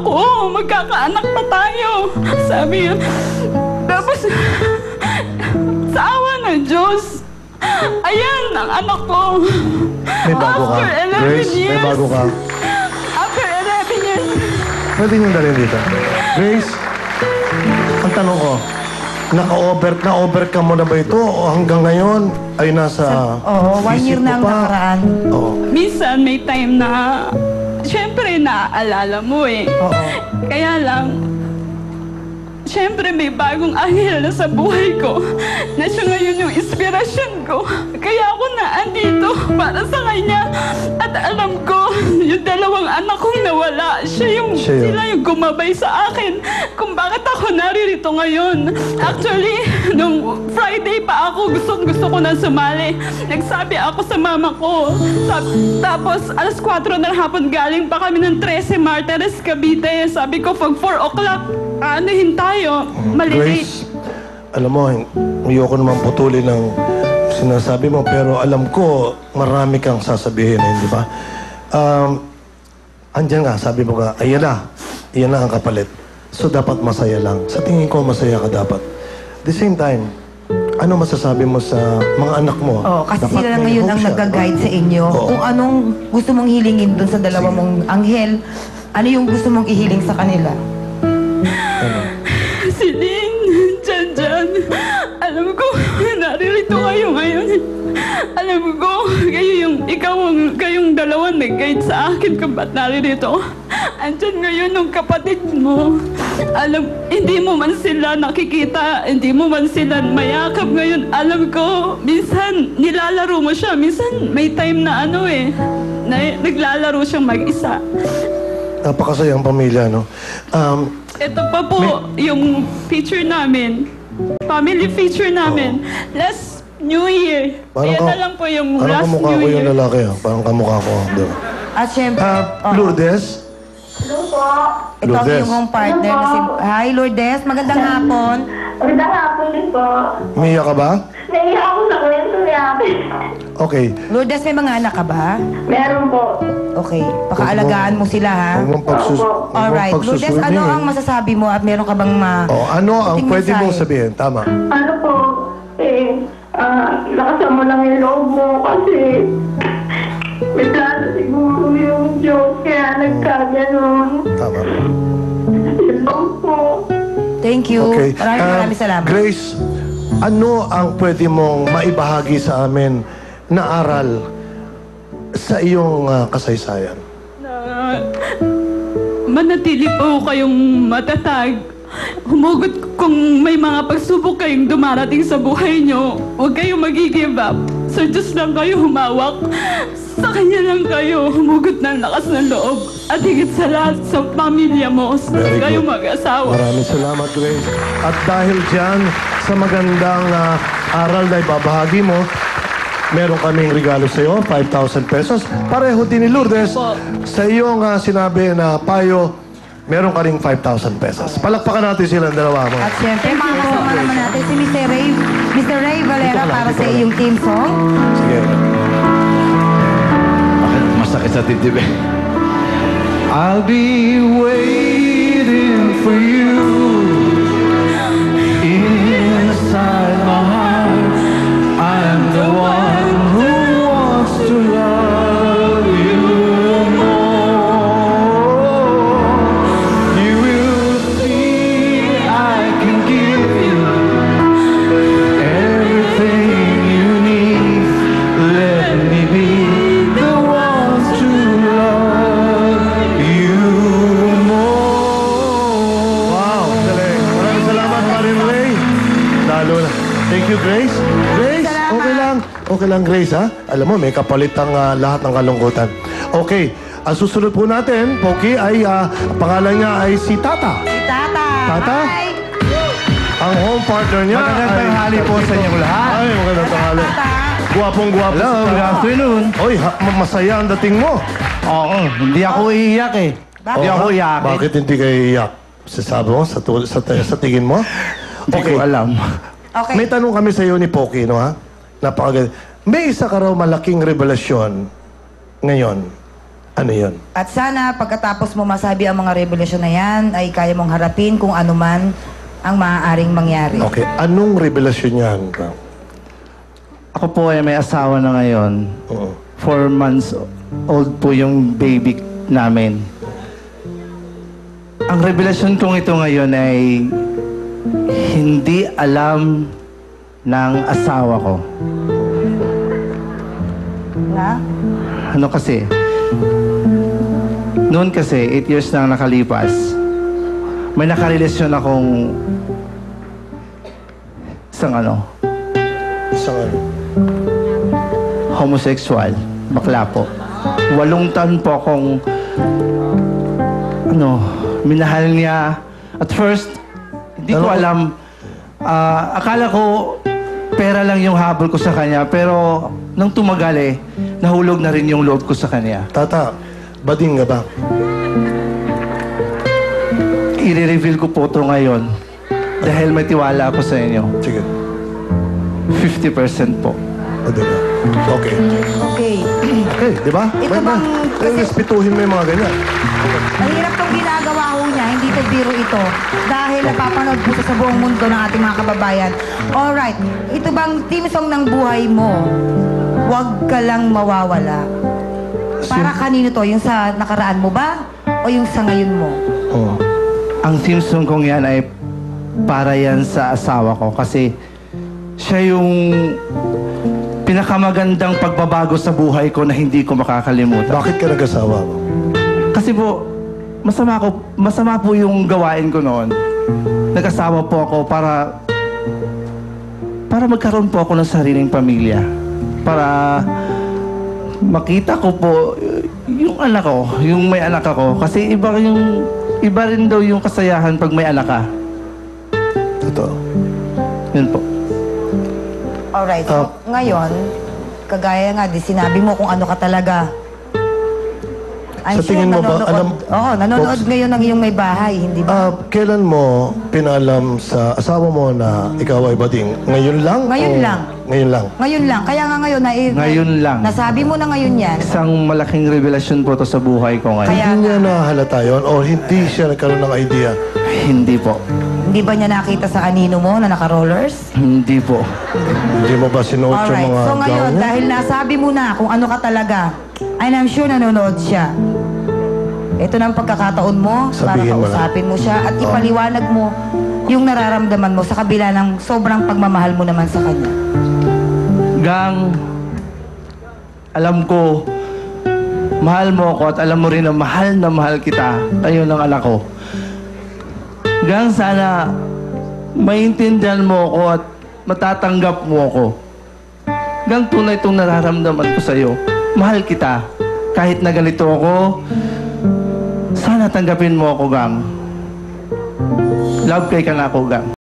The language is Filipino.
ako, magkakaanak pa tayo. Sabi niya. Tapos, sa awa ng Diyos, ayan, ang anak ko. May bago ka. After 11 Grace, years. may bago ka. After 11 years. Pwede niyong dalhin dito. Grace, ang tanong ko, na-overcome mo na ba ito o hanggang ngayon ay nasa Oo, 1 year isip mo na ang pa? nakaraan. Oo. Minsan may time na, syempre naaalala mo eh. Oo. Kaya lang, syempre may bagong anghel na sa buhay ko na siya ngayon yung inspirasyon ko. Kaya ako naandito para sa kanya. At alam ko, yung dalawang anak kong nawala, sila yung gumabay sa akin kung bakit ako naririto ngayon. Actually, nung Friday pa ako, gusto ko na sumali. Nagsabi ako sa mama ko. Tapos, alas 4 ng hapon galing pa kami ng 13 Martires, Cavite. Sabi ko, pag 4 o'clock, anuhin tayo. Malilate. Grace, alam mo, ayoko naman putulin ng sinasabi mo, pero alam ko, marami kang sasabihin, di ba? Andiyan nga, sabi mo nga, ayan na ang kapalit. So, dapat masaya lang. Sa tingin ko, masaya ka dapat. At the same time, ano masasabi mo sa mga anak mo? Oo, kasi Dapat sila na may ngayon hope ang siya, nag-guide diba? sa inyo. Oo. Kung anong gusto mong hilingin dun sa dalawa mong anghel, ano yung gusto mong ihiling sa kanila? Ano? Si Lynn, Jan. Alam ko, naririto kayo ngayon. Alam ko, kayong dalawa nag-guide sa akin kung ba't naririto. Andyan ngayon yung kapatid mo. Hindi mo man sila nakikita, hindi mo man sila mayakap ngayon. Alam ko, minsan nilalaro mo siya. Minsan may time na na naglalaro siyang mag-isa. Napakasayang pamilya, no? Ito pa po, yung feature namin. Family feature namin. Last New Year. Ayan na lang po yung parang last kamukha New ko yung Year. lalaki, parang kamukha ko. Diba? At syempre, Lourdes? Hello po. ito ang Lourdes. iyong home partner na si... Hi, Lourdes. Magandang hapon. Magandang hapon din po. Umiyak ka ba? Naiiyak ako sa kwento ni ate. Okay. Lourdes, may mga anak ka ba? Meron po. Okay. Pakaalagaan mo sila, ha? Huwag mong Alright. Lourdes, ano ang masasabi mo at meron ka bang ano ang konting pwede mong mensahe? sabihin? Tama. Ano po, lakasan mo lang yung loob mo kasi may plano siguro yung Diyos kaya nagkaganon. Tama. Yun lang po. Thank you. Okay. Maraming salamat. Grace, ano ang pwede mong maibahagi sa amin na aral sa iyong kasaysayan? Manatili po kayong matatag. Humugot kung may mga pagsubok kayong dumarating sa buhay nyo. Huwag kayong mag-give up. Sa Diyos lang kayo humawak. Sa Kanya lang kayo humugot ng lakas ng loob. At higit sa lahat, sa pamilya mo. Very Kayo good. mag-asawa. Maraming salamat, Grace. At dahil dyan, sa magandang aral na ibabahagi mo, meron kaming regalo sa iyo, 5,000 pesos. Pareho din ni Lourdes. Sa iyong sinabi na payo, meron ka ring 5,000 pesos. Palakpakan natin silang dalawa mo. At syempre, makakasama naman natin si Mr. Ray Valera para sa iyong team song. Sige. Bakit masakit sa dibdib eh? I'll be waiting for you inside my heart. I'm the one who wants to love you more. You will see I can give you everything you need. Let me be the one to love you more. Wow, galing. Maraming salamat, Marin Ray. Lalo na. Thank you, Grace. Grace, okay lang. Okay lang, Grace, ha? Alam mo, may kapalit ang lahat ng kalungkutan. Okay, ang susunod po natin, Poki, ay pangalan niya ay si Tata. Si Tata. Tata? Hi. Ang home partner niya Magandang ay... tanghali po sa inyong lahat. Ay, magandang tanghali. Tata. Guwapong-guwapo. Hello, si good Tata. afternoon. Oy, masaya ang dating mo. Oo, hindi ako iiyak eh. Hindi ako iiyak. Bakit hindi kayo iyak? Sasabi mo, sa tingin mo? Hindi ko alam. Okay. May tanong kami sa iyo ni Poki, no ha? Napakaganda. May isa ka raw malaking revelasyon ngayon. Ano yun? At sana pagkatapos mo masabi ang mga revelasyon na yan, ay kaya mong harapin kung ano man ang maaaring mangyari. Okay, anong revelasyon yan? Ako po ay may asawa na ngayon. Oo. 4 months old po yung baby namin. Ang revelasyon kong ito ngayon ay hindi alam ng asawa ko. Na? Ano kasi? Noon kasi, 8 years na nakalipas, may nakarelasyon akong isang Isang ano? homosexual, bakla po. 8 taon po akong minahal niya. At first, hindi ko alam. Akala ko pera lang yung habol ko sa kanya. Pero nung tumagal nahulog na rin yung loob ko sa kanya. Tata, bading nga ba? I-reveal ko po ito ngayon. Dahil may tiwala ako sa inyo. Sige. 50% po. O, diba? Okay. Okay. Okay, di ba? Ito Ba't ba? bang- kasi- Respetuhin mo yung mga ganyan. Mahirap tong ginagawa ho niya, hindi to biro ito. Dahil napapanood po sa buong mundo ng ating mga kababayan. Alright, ito bang team song ng buhay mo? Huwag ka lang mawawala. Para kanino to? Yung sa nakaraan mo ba? O yung sa ngayon mo? Oo. Ang theme song kong yan ay para yan sa asawa ko. Kasi siya yung pinakamagandang pagbabago sa buhay ko na hindi ko makakalimutan. Bakit ka nag-asawa mo? Kasi po, masama po yung gawain ko noon. Nag-asawa po ako para magkaroon po ako ng sariling pamilya. Para makita ko po yung anak ko, yung may anak ako. Kasi iba rin daw yung kasayahan pag may anak ka. Totoo. Yun po. Alright, so ngayon, kagaya nga, di sinabi mo kung ano ka talaga. I'm Sa tingin mo ba, nanonood Pops, ngayon ng iyong may bahay, hindi ba? kailan mo pinalam sa asawa mo na ikaw ay bading? Ngayon lang? Ngayon o lang. Ngayon lang. Ngayon lang, kaya nga ngayon, Ngayon lang. nasabi mo na ngayon yan. Isang malaking revelasyon po to sa buhay ko ngayon. Kaya Hindi niya nahalata yun o hindi siya nagkaroon ng idea? Hindi po. Hindi ba niya nakita sa anino mo na naka-rollers? Hindi po. Hindi mo ba sinuot yung Alright, mga so ngayon, gown niya? dahil nasabi mo na kung ano ka talaga, and I'm sure nanonood siya. Ito na ang pagkakataon mo para Sabihin mo na. kausapin mo siya at ipaliwanag mo yung nararamdaman mo sa kabila ng sobrang pagmamahal mo naman sa kanya. Gang, alam ko, mahal mo ako at alam mo rin na mahal kita, kayo ng anak ko. Gang, sana maintindihan mo ako at matatanggap mo ako. Gang, tunay itong nararamdaman ko sa'yo. Mahal kita. Kahit na ganito ako, sana tanggapin mo ako, Gang. Love kay ka na ako, Gang.